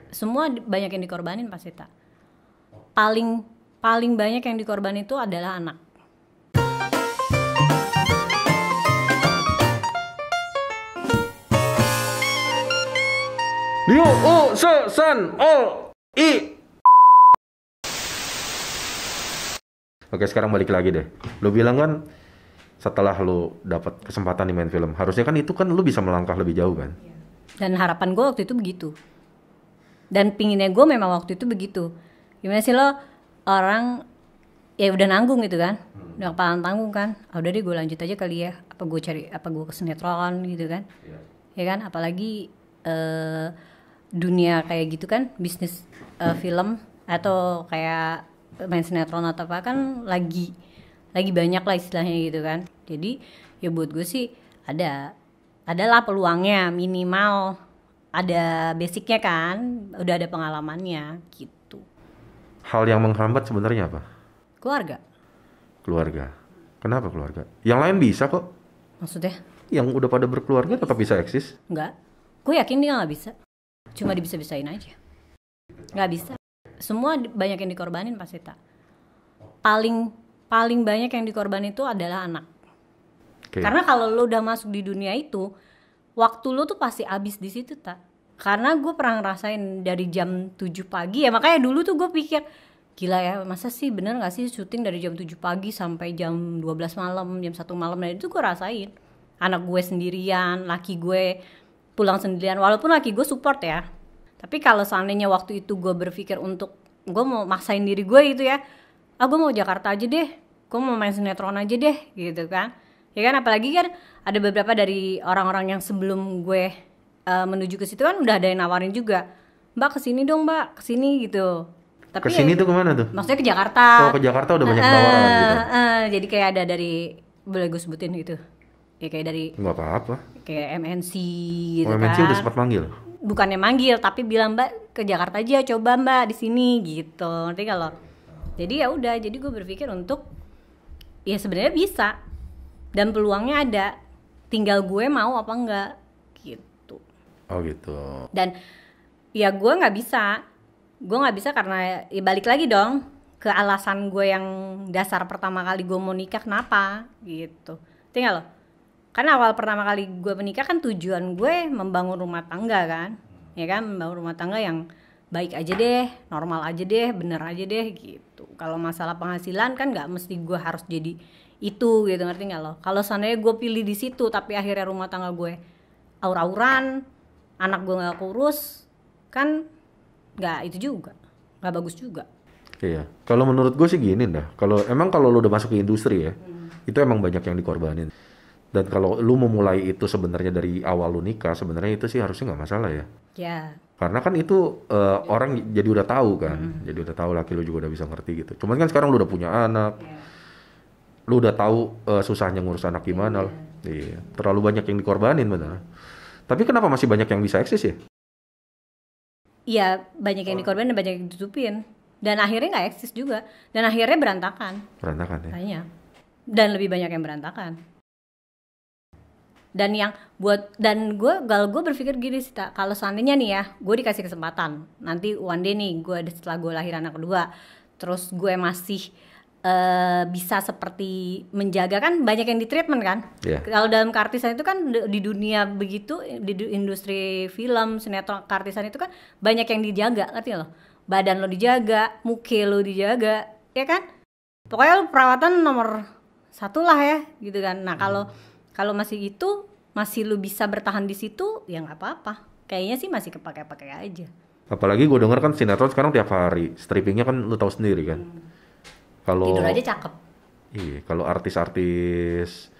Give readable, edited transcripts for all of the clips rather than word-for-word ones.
Semua banyak yang dikorbanin pasti tak. Paling banyak yang dikorbanin itu adalah anak. Dio, san, i. Oke, sekarang balik lagi deh. Lu bilang kan setelah lu dapat kesempatan di main film, harusnya kan itu kan lu bisa melangkah lebih jauh kan? Dan harapan gue waktu itu begitu. Dan pinginnya gue memang waktu itu begitu. Gimana sih lo orang ya udah nanggung gitu kan, udah kepalang tanggung kan. Udah deh gue lanjut aja kali ya. Apa gue ke sinetron gitu kan? Ya kan, apalagi dunia kayak gitu kan, bisnis film atau kayak main sinetron atau apa kan lagi banyak lah istilahnya gitu kan. Jadi ya buat gue sih adalah peluangnya, minimal ada basicnya kan, udah ada pengalamannya gitu. Hal yang menghambat sebenarnya apa? Keluarga. Kenapa keluarga? Yang lain bisa kok. Maksudnya? Yang udah pada berkeluarga tetap bisa eksis. Enggak, gue yakin dia nggak bisa. Cuma dibisa-bisain aja. Nggak bisa. Semua banyak yang dikorbanin pasti tak. Paling banyak yang dikorbanin itu adalah anak. Okay. Karena kalau lo udah masuk di dunia itu, waktu lo tuh pasti habis di situ tak. Karena gue pernah ngerasain dari jam 7 pagi ya, makanya dulu tuh gue pikir gila ya, masa sih bener gak sih syuting dari jam 7 pagi sampai jam 12 malam, jam 1 malam. Dan itu gue rasain. Anak gue sendirian, laki gue pulang sendirian, walaupun laki gue support ya. Tapi kalau seandainya waktu itu gue berpikir untuk gue mau maksain diri gue gitu ya, gue mau Jakarta aja deh, gue mau main sinetron aja deh gitu kan. Ya kan, apalagi kan ada beberapa dari orang-orang yang sebelum gue menuju ke situ kan udah ada yang nawarin juga, Mbak kesini dong Mbak, kesini gitu. Tapi kesini ya, tuh kemana tuh? maksudnya ke Jakarta. Oh, ke Jakarta udah banyak tawaran gitu. Jadi kayak ada dari, boleh gue sebutin gitu ya, kayak dari nggak apa-apa, kayak MNC gitu kan. MNC udah sempat manggil? Bukannya manggil, tapi bilang Mbak ke Jakarta aja, coba Mbak di sini gitu. Nanti kalau jadi ya udah, jadi gue berpikir untuk ya sebenarnya bisa dan peluangnya ada, tinggal gue mau apa enggak gitu. Oh gitu. Dan ya gue nggak bisa karena ya balik lagi dong ke alasan gue yang dasar pertama kali gue mau nikah kenapa gitu. Tinggal loh. Karena awal pertama kali gue menikah kan tujuan gue membangun rumah tangga kan. Ya kan, membangun rumah tangga yang baik aja deh, normal aja deh, bener aja deh gitu. Kalau masalah penghasilan kan nggak mesti gue harus jadi itu gitu, ngerti nggak lo? Kalau seandainya gue pilih di situ tapi akhirnya rumah tangga gue aur-auran, anak gue nggak kurus, kan nggak itu juga, nggak bagus juga. Iya. Kalau menurut gue sih gini dah. Kalau lu udah masuk ke industri ya, itu emang banyak yang dikorbanin. Dan kalau lu memulai itu sebenarnya dari awal lu nikah, sebenarnya itu sih harusnya nggak masalah ya. Ya. Karena kan itu orang jadi udah tahu kan, jadi udah tahu, laki lu juga udah bisa ngerti gitu. Cuman kan sekarang lu udah punya anak, lu udah tahu susahnya ngurus anak gimana. Iya. Terlalu banyak yang dikorbanin benar. Tapi kenapa masih banyak yang bisa eksis ya? Iya, banyak yang dikorbanin dan banyak yang ditutupin. Dan akhirnya nggak eksis juga. Dan akhirnya berantakan. Berantakan ya? Banyak. Dan lebih banyak yang berantakan. Dan gue berpikir gini sih, kalau seandainya nih ya, gue dikasih kesempatan. Nanti one day nih, setelah gue lahir anak kedua, terus gue masih bisa seperti menjaga, kan banyak yang di treatment kan. Yeah. Kalau dalam keartisan itu kan di dunia begitu, di industri film, sinetron, keartisan itu kan banyak yang dijaga, ngerti lo? Badan lo dijaga, muka lo dijaga, ya kan? Pokoknya lo perawatan nomor 1 lah ya, gitu kan. Nah kalau masih lu bisa bertahan di situ, ya nggak apa-apa. Kayaknya sih masih kepake-pakai aja. Apalagi gue denger kan sinetron sekarang tiap hari, strippingnya kan lu tahu sendiri kan. Kalau tidur aja cakep. Iya, kalau artis-artis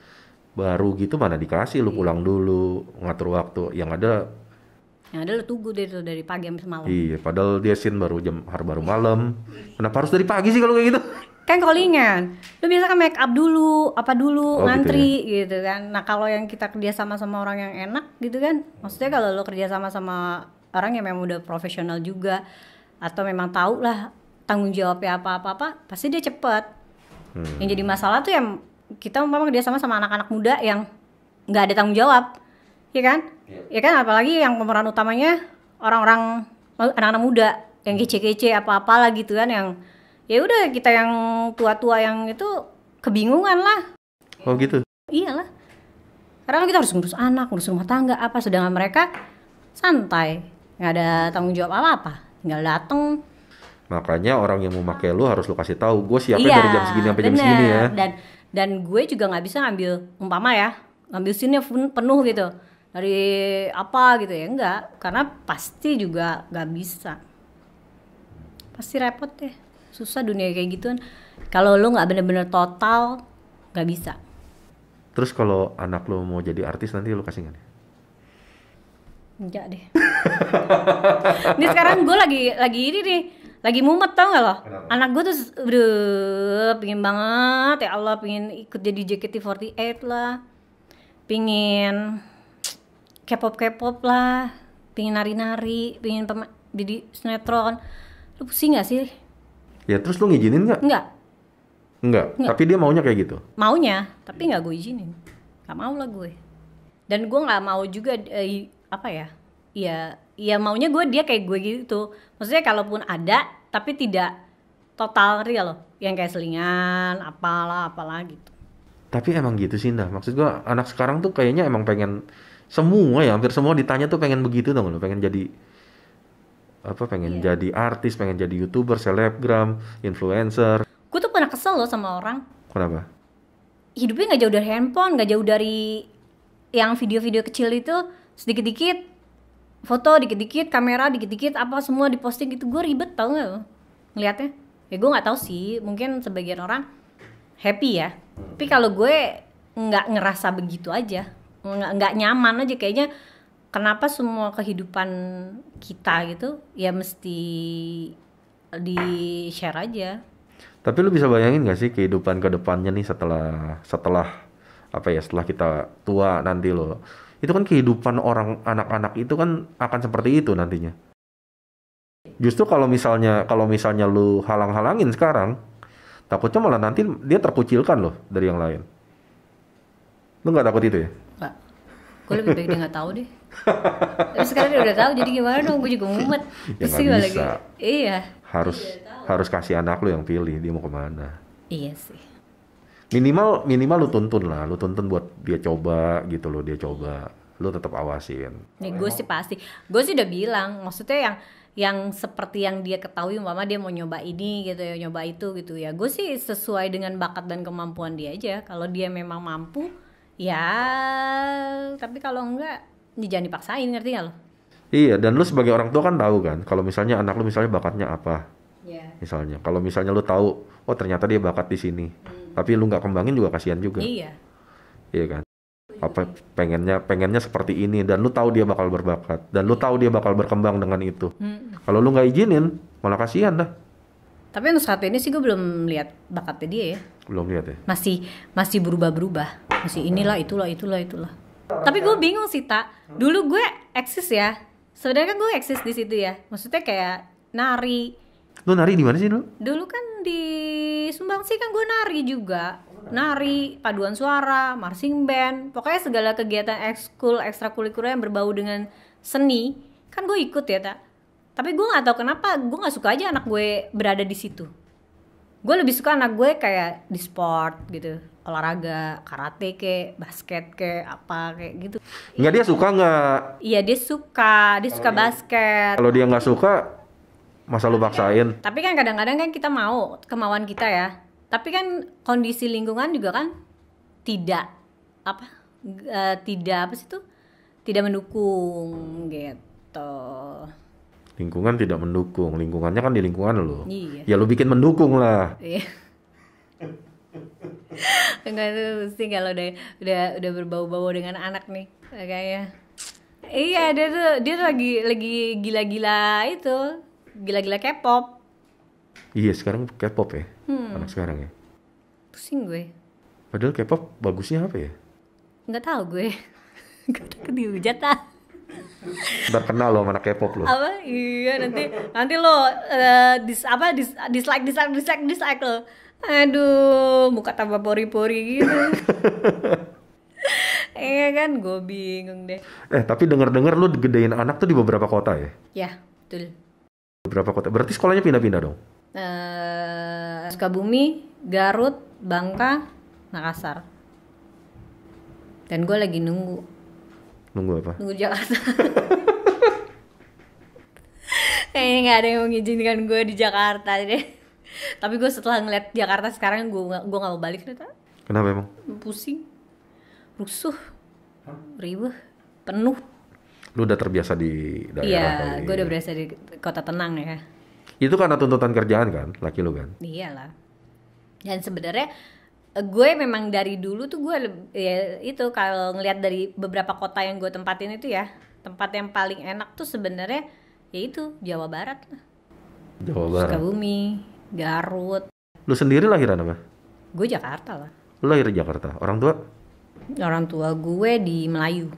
baru gitu mana dikasih lu pulang dulu, ngatur waktu. Yang ada lu tunggu deh tuh dari pagi sampai malam. Iya, padahal dia scene baru malam. Kenapa harus dari pagi sih kalau kayak gitu? Kan callingan, lu biasa kan make up dulu, apa dulu, ngantri gitu kan. Nah kalau yang kita kerjasama sama orang yang enak gitu kan, maksudnya kalau lu kerjasama sama orang yang memang udah profesional juga, atau memang tahu lah tanggung jawabnya apa-apa, pasti dia cepet. Yang jadi masalah tuh yang kita memang kerjasama sama anak-anak muda yang nggak ada tanggung jawab, ya kan? Ya kan, apalagi yang pemeran utamanya orang-orang anak-anak muda yang kece-kece apa-apalah gitu kan, yang ya udah kita yang tua-tua yang itu kebingungan lah. Oh gitu. Iyalah. Karena kan kita harus ngurus anak, ngurus rumah tangga apa, sedangkan mereka santai, nggak ada tanggung jawab apa-apa, tinggal dateng. Makanya orang yang mau pakai lu harus lu kasih tahu, gue siapnya dari jam segini sampai jam segini ya. Dan gue juga nggak bisa ngambil umpama ya, ngambil scene-nya penuh gitu dari apa gitu ya, enggak, karena pasti juga nggak bisa, pasti repot deh, susah dunia kayak gituan. Kalau lu nggak bener-bener total nggak bisa. Terus kalau anak lu mau jadi artis nanti lu kasih nggak nih? Enggak deh. Ini sekarang gue lagi ini nih, lagi mumet tau gak lo? Kenapa? Anak gue tuh pingin banget ya Allah, pingin ikut jadi JKT48 lah, pingin K-pop lah, pingin nari-nari, pingin jadi sinetron. Lu pusing gak sih? Ya terus lu ngizinin nggak? Enggak. Tapi dia maunya kayak gitu. Maunya, tapi nggak gue izinin. Gak mau lah gue. Dan gue nggak mau juga apa ya? Iya maunya dia kayak gue gitu. Maksudnya kalaupun ada, tapi tidak total real loh. Yang kayak selingan, apalah gitu. Tapi emang gitu sih, Ndah. Maksud gua anak sekarang tuh kayaknya emang pengen semua ya, hampir semua ditanya tuh pengen begitu dong lo, pengen jadi apa? Pengen jadi artis, pengen jadi YouTuber, selebgram, influencer. Gue tuh pernah kesel loh sama orang. Kenapa? Hidupnya nggak jauh dari handphone, nggak jauh dari yang video-video kecil itu, sedikit-dikit foto, dikit-dikit kamera, dikit-dikit apa semua diposting gitu. Gue ribet tau nggak lo ngeliatnya? Ya gue nggak tahu sih, mungkin sebagian orang happy ya. Tapi kalau gue nggak ngerasa begitu aja, nggak nyaman aja kayaknya. Kenapa semua kehidupan kita gitu ya mesti di share aja? Tapi lu bisa bayangin gak sih kehidupan ke depannya nih setelah apa ya, setelah kita tua nanti lo. Itu kan kehidupan orang anak-anak itu kan akan seperti itu nantinya. Justru kalau misalnya lu halang-halangin sekarang, takutnya malah nanti dia terkucilkan loh dari yang lain. Lu nggak takut itu ya? Nggak. Gue lebih baik dia nggak tahu deh. Tapi sekarang dia udah tahu, jadi gimana dong? Gue juga mumet. Ya nggak bisa. Iya. Harus kasih anak lu yang pilih dia mau kemana. Iya sih. Minimal lu tuntun buat dia coba gitu loh, dia coba. Lu tetap awasin. Nih gue sih pasti. Gue sih udah bilang, maksudnya yang seperti yang dia ketahui, mama dia mau nyoba ini gitu ya, nyoba itu gitu ya. Gue sih sesuai dengan bakat dan kemampuan dia aja. Kalau dia memang mampu, ya. Tapi kalau enggak, jangan dipaksain, ngerti gak lo? Iya, dan lu sebagai orang tua kan tahu kan, kalau misalnya anak lu misalnya bakatnya apa. Yeah. Misalnya, kalau misalnya lu tahu, oh ternyata dia bakat di sini. Tapi lu nggak kembangin juga kasihan juga. Iya. Iya kan? Apa pengennya seperti ini, dan lu tahu dia bakal berbakat, dan lu tahu dia bakal berkembang dengan itu. Kalau lu nggak izinin, malah kasihan dah. Tapi untuk saat ini sih gue belum lihat bakatnya dia ya. Belum lihat ya? Masih berubah-berubah. Masih inilah, itulah. Tapi gue bingung sih, Tak. Dulu gue eksis ya. Sebenarnya kan gue eksis di situ ya. Maksudnya kayak nari. Lu nari di mana sih lu? Dulu kan di Sumbangsi kan gue nari juga. Nari, paduan suara, marching band. Pokoknya segala kegiatan ekskul, ekstrakurikuler yang berbau dengan seni. Kan gue ikut ya, Tak. Tapi gue gak tahu kenapa gue gak suka aja anak gue berada di situ. Gue lebih suka anak gue kayak di sport gitu, olahraga, karate ke, basket ke, apa kayak gitu. Nggak, dia suka nggak? Iya dia suka basket. Kalau dia nggak suka, masa lu paksain? Tapi kan kadang-kadang kan kita mau, kemauan kita ya. Tapi kan kondisi lingkungan juga kan tidak tidak mendukung gitu. Lingkungan tidak mendukung, lingkungannya kan di lingkungan lo. Iya. Ya lu bikin mendukung lah. Iya. Enggak tuh mesti kalau udah berbau-bau dengan anak nih kayaknya. Iya dia tuh lagi gila-gila K-pop. Iya sekarang K-pop ya, anak sekarang ya. Pusing gue. Padahal K-pop bagusnya apa ya? Nggak tahu gue. Gak takut dihujat ah. Ntar kenal lo sama anak K-pop lo. Apa? Iya nanti lo dislike lo. Aduh, muka tambah pori-pori gitu. Iya kan, gue bingung deh. Tapi denger-denger lu gedein anak tuh di beberapa kota ya? Ya, betul. Berapa kota? Berarti sekolahnya pindah-pindah dong? Sukabumi, Garut, Bangka, Makassar. Dan gue lagi nunggu Nunggu apa? Jakarta. Kayaknya nggak ada yang mengizinkan gue di Jakarta deh. Tapi gue setelah ngeliat Jakarta sekarang gue nggak mau balik ternyata. Kenapa emang? Pusing, rusuh, ribet, penuh. Lu udah terbiasa di daerah Iya, kali. gue udah berasa di kota tenang ya. Itu karena tuntutan kerjaan kan, laki lu kan? Iyalah. Dan sebenarnya gue memang dari dulu tuh gue ya itu kalau ngelihat dari beberapa kota yang gue tempatin itu ya, tempat yang paling enak tuh sebenarnya yaitu Jawa Barat lah. Jawa Barat. Sukabumi, Garut. Lu sendiri lahiran apa? Gue Jakarta lah. Lu lahir di Jakarta. Orang tua? Orang tua gue di Melayu,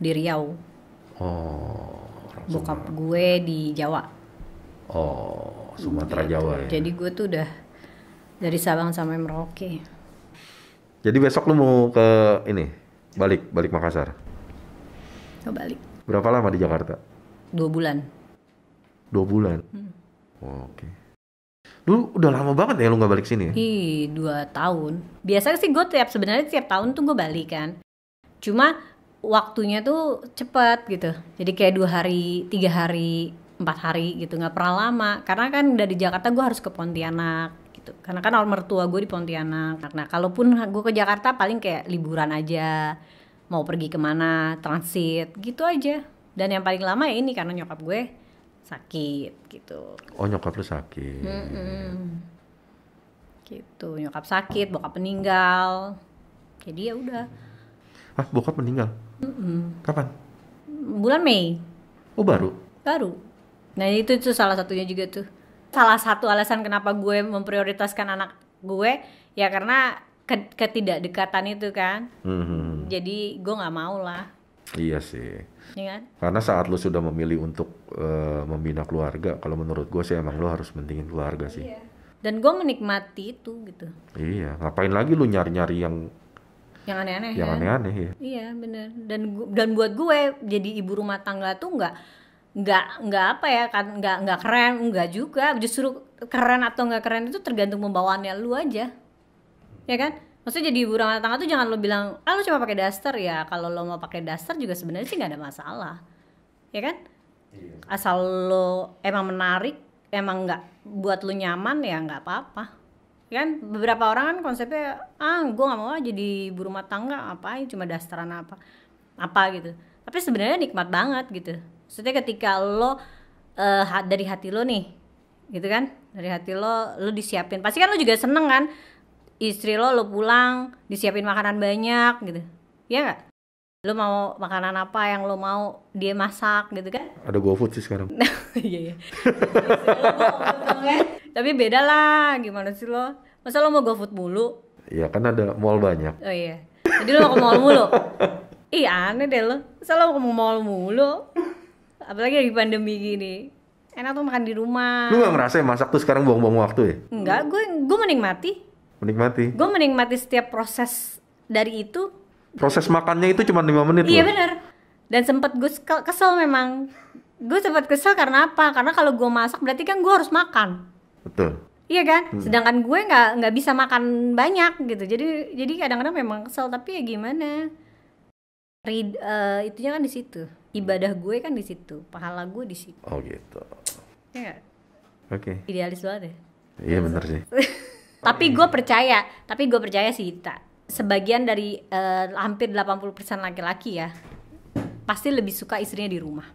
di Riau. Oh, Bokap gue di Jawa. Oh, Sumatera Jawa ya. Jadi gue tuh udah dari Sabang sampai Merauke. Jadi besok lu mau ke ini, balik Makassar. Mau balik Berapa lama di Jakarta? 2 bulan. 2 bulan. Oh, oke. Lu udah lama banget ya lu nggak balik sini ya? 2 tahun. Biasanya sih gue sebenarnya tiap tahun tuh gue balik kan. Cuma waktunya tuh cepet gitu. Jadi kayak 2 hari, 3 hari, 4 hari gitu, nggak pernah lama. Karena kan dari Jakarta gue harus ke Pontianak gitu. Karena kan mertua gue di Pontianak. Nah kalaupun gue ke Jakarta paling kayak liburan aja, mau pergi kemana, transit gitu aja. Dan yang paling lama ya ini karena nyokap gue sakit gitu. Oh, nyokap lu sakit. Gitu, nyokap sakit, bokap meninggal. Jadi ya udah. Ah, bokap meninggal? Kapan? Bulan Mei. Oh, baru? Nah itu tuh salah satunya juga tuh. Salah satu alasan kenapa gue memprioritaskan anak gue ya karena ketidakdekatan itu kan. Jadi gue nggak mau lah. Iya sih. Ya kan? Karena saat lu sudah memilih untuk membina keluarga, kalau menurut gue sih emang lu harus mentingin keluarga sih. Iya. Dan gue menikmati itu gitu. Iya, ngapain lagi lu nyari-nyari yang aneh-aneh yang kan? aneh-aneh ya. Iya benar. Dan buat gue jadi ibu rumah tangga tuh nggak apa ya kan, nggak keren, nggak juga. Justru keren atau nggak keren itu tergantung pembawaannya lu aja, ya kan? Maksudnya jadi ibu rumah tangga tuh jangan lo bilang lu cuma pakai daster ya. Kalau lo mau pakai daster juga sebenarnya sih nggak ada masalah, ya kan? Asal lo emang menarik, emang nggak buat lo nyaman ya nggak apa-apa. Kan beberapa orang kan konsepnya gue nggak mau jadi ibu rumah tangga, apain cuma dasteran apa gitu. Tapi sebenarnya nikmat banget gitu. Maksudnya ketika lo dari hati lo nih gitu kan, dari hati lo disiapin, pasti kan lo juga seneng kan istri lo pulang disiapin makanan banyak gitu, ya nggak? Lo mau makanan apa yang lo mau dia masak gitu kan. Ada GoFood sih sekarang. Iya. Tapi beda lah, gimana sih lo? Masa lo mau GoFood mulu? Iya kan ada mall banyak. Oh iya. Jadi lo mau ke mall mulu? Ih aneh deh lo. Masa lo mau ke mall mulu? Apalagi lagi pandemi gini. Enak tuh makan di rumah. Lu gak ngerasain masak tuh sekarang buang-buang waktu ya? Enggak, gue menikmati. Gue menikmati setiap proses dari itu. Proses makannya itu cuma 5 menit. Iya benar. Dan sempet gue kesel memang. Gue sempat kesel karena apa? Karena kalau gue masak berarti kan gue harus makan. Betul. Iya kan? Sedangkan gue nggak bisa makan banyak gitu. Jadi kadang-kadang memang kesel, tapi ya gimana? Itunya kan di situ. Ibadah gue kan di situ, pahala gue di situ. Oh gitu. Ya. Oke. Idealis banget ya. Iya benar sih. Tapi gue percaya sih, sebagian dari hampir 80% laki-laki ya pasti lebih suka istrinya di rumah.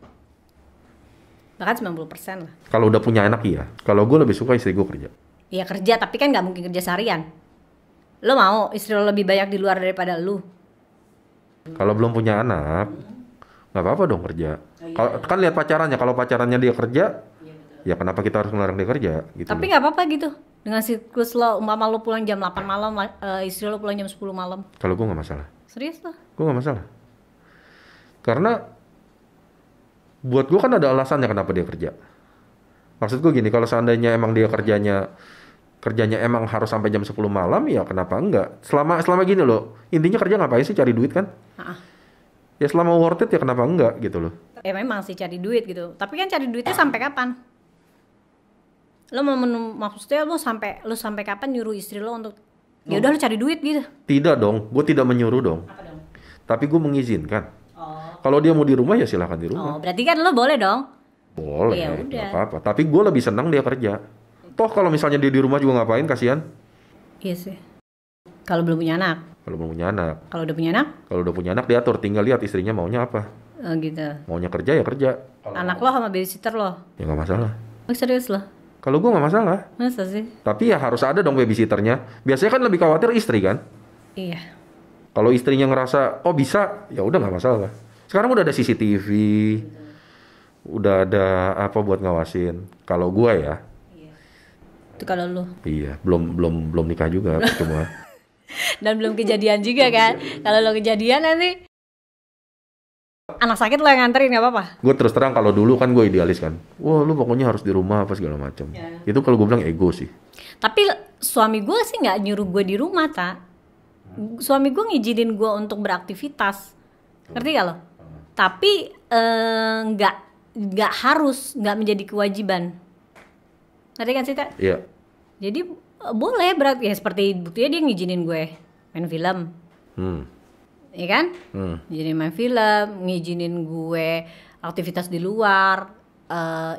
Bahkan 90% lah. Kalau udah punya anak iya. Kalau gue lebih suka istri gue kerja. Iya kerja, tapi kan nggak mungkin kerja seharian. Lo mau istri lo lebih banyak di luar daripada lo? Kalau belum punya anak, nggak apa-apa dong kerja. Kan lihat pacarannya. Kalau pacarannya dia kerja, ya kenapa kita harus ngelarang dia kerja? Gitu. Tapi nggak apa-apa gitu. Dengan siklus lo, umpama lo pulang jam 8 malam, istri lo pulang jam 10 malam. Kalau gue nggak masalah. Serius lo? Gue nggak masalah. Karena buat gue kan ada alasannya kenapa dia kerja. Maksud gue gini, kalau seandainya emang dia kerjanya emang harus sampai jam 10 malam, ya kenapa enggak? Selama gini loh, intinya kerja ngapain sih? Cari duit kan? Ya selama worth it ya kenapa enggak gitu loh. Ya memang sih cari duit gitu. Tapi kan cari duitnya sampai kapan? Lo maksudnya lo sampai kapan nyuruh istri lo untuk ya udah lo cari duit gitu? Tidak dong, gue tidak menyuruh dong. Apa dong? Tapi gue mengizinkan. Oh. Kalau dia mau di rumah ya silahkan di rumah. Oh, berarti kan lo boleh dong. Boleh, Ya nggak udah. apa-apa. Tapi gue lebih senang dia kerja. Toh kalau misalnya dia di rumah juga ngapain, kasihan. Iya sih. Kalau belum punya anak. Kalau belum punya anak. Kalau udah punya anak? Kalau udah punya anak diatur, tinggal lihat istrinya maunya apa. Oh gitu. Maunya kerja ya kerja. Anak lo sama babysitter lo? Ya nggak masalah. Oh, serius lo? Kalau gue nggak masalah. Masa sih? Tapi ya harus ada dong babysitternya. Biasanya kan lebih khawatir istri kan. Iya. Kalau istrinya ngerasa oh bisa, ya udah nggak masalah. Sekarang udah ada CCTV, udah ada apa buat ngawasin. Kalau gue ya, Itu kalau lo. iya belum nikah juga, cuma. Dan belum kejadian juga kan? Kalau lo kejadian nanti anak sakit lo yang nganterin nggak apa-apa? Gue terus terang kalau dulu kan gue idealis kan. Wah lu pokoknya harus di rumah apa segala macam. Itu kalau gue bilang ego sih. Tapi suami gue sih nggak nyuruh gue di rumah, tak. Suami gue ngizinin gue untuk beraktivitas, ngerti gak lo? Tapi nggak harus, nggak menjadi kewajiban, ngerti kan sih, tak? Iya. Jadi boleh berat ya, seperti buktinya dia ngizinin gue main film, ya kan? Ngizinin main film, ngizinin gue aktivitas di luar,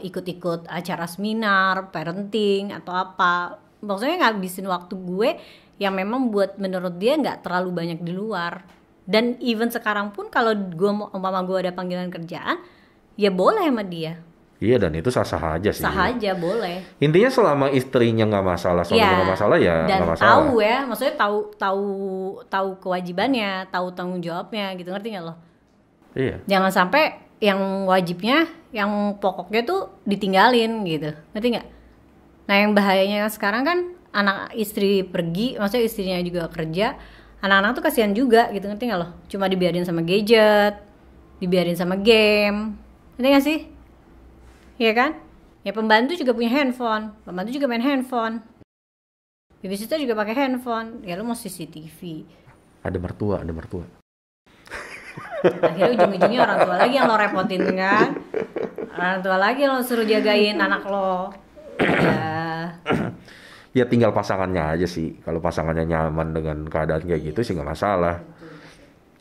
ikut-ikut acara seminar, parenting atau apa. Maksudnya ngabisin waktu gue yang memang buat menurut dia nggak terlalu banyak di luar. Dan even sekarang pun kalau gue umpama gue ada panggilan kerjaan, ya boleh sama dia. Iya dan itu sah-sah aja sih. Sah aja boleh. Intinya selama istrinya nggak masalah, suaminya nggak masalah ya dan nggak masalah. tahu ya, maksudnya tahu kewajibannya, tahu tanggung jawabnya gitu, ngerti nggak lo? Iya. Jangan sampai yang wajibnya, yang pokoknya tuh ditinggalin gitu, ngerti nggak? Nah yang bahayanya sekarang kan anak istri pergi, maksudnya istrinya juga kerja, anak-anak tuh kasihan juga gitu, ngerti nggak lo? Cuma dibiarin sama gadget, dibiarin sama game, ngerti nggak sih? Iya kan? Ya pembantu juga punya handphone, pembantu juga main handphone, babysitter juga pakai handphone, ya lo mau CCTV. Ada mertua. Akhirnya ujung-ujungnya orang tua lagi yang lo repotin kan, orang tua lagi yang lo suruh jagain anak lo. Ya tinggal pasangannya aja sih. Kalau pasangannya nyaman dengan keadaan kayak gitu sih nggak masalah.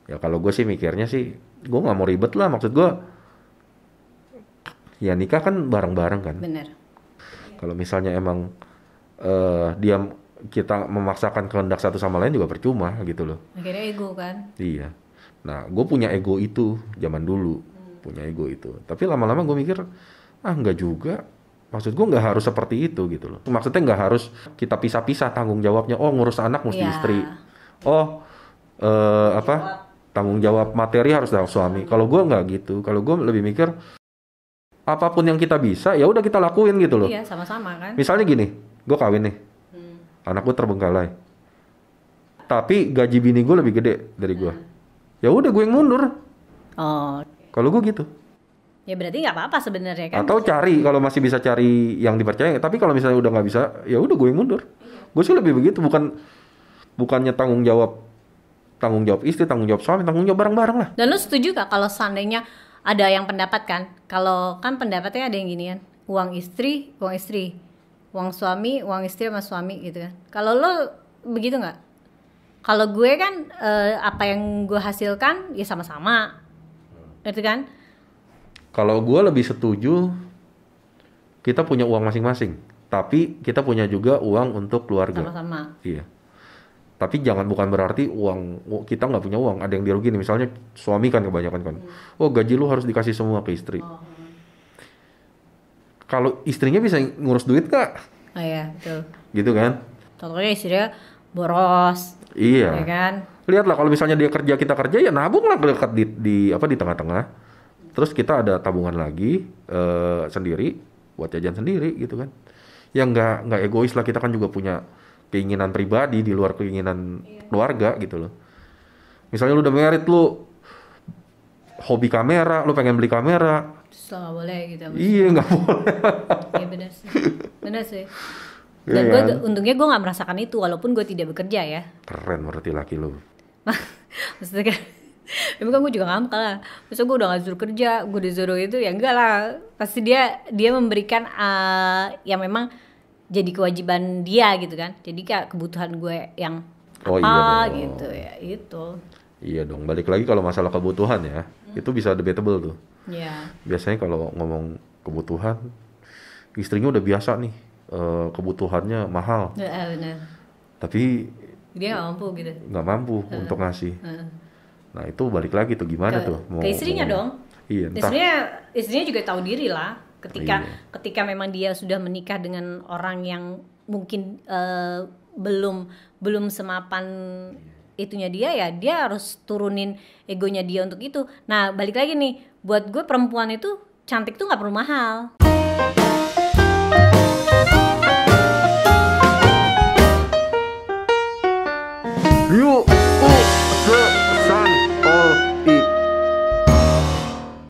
Ya kalau gue sih mikirnya sih, gue nggak mau ribet lah. Maksud gue, ya nikah kan bareng-bareng kan. Bener. Kalau misalnya emang kita memaksakan kehendak satu sama lain juga percuma gitu loh. Akhirnya ego kan. Iya. Nah, gue punya ego itu zaman dulu, punya ego itu. Tapi lama-lama gue mikir, nggak juga. Maksud gue nggak harus seperti itu gitu loh. Maksudnya nggak harus kita pisah-pisah tanggung jawabnya. Oh ngurus anak mesti istri. Oh tanggung jawab materi harus dari suami. Kalau gue nggak gitu. Kalau gue lebih mikir apapun yang kita bisa ya udah kita lakuin gitu loh. Iya sama-sama kan. Misalnya gini, gue kawin nih, anak gue terbengkalai. Tapi gaji bini gue lebih gede dari gue. Ya udah gue yang mundur. Oh. Kalau gue gitu. Ya berarti nggak apa-apa sebenarnya kan. Atau cari kalau masih bisa cari yang dipercaya. Tapi kalau misalnya udah nggak bisa, ya udah gue yang mundur. Gue sih lebih begitu, bukannya tanggung jawab istri, tanggung jawab suami, tanggung jawab bareng-bareng lah. Dan lu setuju gak kalau seandainya ada yang pendapat kan? Kalau kan pendapatnya ada yang gini kan, uang istri, uang suami, uang istri sama suami gitu kan. Kalau lo begitu nggak? Kalau gue kan apa yang gue hasilkan ya sama-sama, ngerti kan? Kalau gue lebih setuju kita punya uang masing-masing, tapi kita punya juga uang untuk keluarga. Sama-sama. Iya. Tapi bukan berarti kita nggak punya uang, ada yang dirugiin. Misalnya suami kan kebanyakan kan, oh gaji lu harus dikasih semua ke istri. Kalau istrinya bisa ngurus duit nggak? Oh iya betul. Gitu kan? Contohnya istrinya boros. Iya. Ya kan? Lihatlah kalau misalnya dia kerja kita kerja ya nabung lah dekat di tengah-tengah. Terus kita ada tabungan lagi sendiri buat jajan sendiri gitu kan. Ya nggak egois lah, kita kan juga punya keinginan pribadi di luar keinginan keluarga gitu loh. Misalnya lu udah married, lu hobi kamera, lu pengen beli kamera. Terus nggak boleh gitu. Iya nggak boleh. Iya benar sih. Dan gue untungnya gue nggak merasakan itu walaupun gue tidak bekerja ya. Keren berarti laki lu. Maksudnya kan, tapi kan gue juga ngamuk lah. Maksudnya gue udah gak disuruh kerja, gue disuruh itu ya enggak lah. Pasti dia memberikan yang memang jadi kewajiban dia gitu kan. Jadi kayak kebutuhan gue yang Oh, apa iya dong. gitu ya itu. Iya dong, balik lagi kalau masalah kebutuhan ya, itu bisa debatable tuh. Ya. Biasanya kalau ngomong kebutuhan, istrinya udah biasa nih, kebutuhannya mahal, Benar. tapi Dia nggak mampu gitu. nggak mampu untuk ngasih. Nah itu balik lagi tuh gimana tuh? Ke istrinya dong. Iya, entah. Istrinya juga tahu diri lah. Ketika memang dia sudah menikah dengan orang yang mungkin belum semapan itunya dia, ya dia harus turunin egonya dia untuk itu. Nah balik lagi nih, buat gue perempuan itu cantik tuh nggak perlu mahal. Yuk.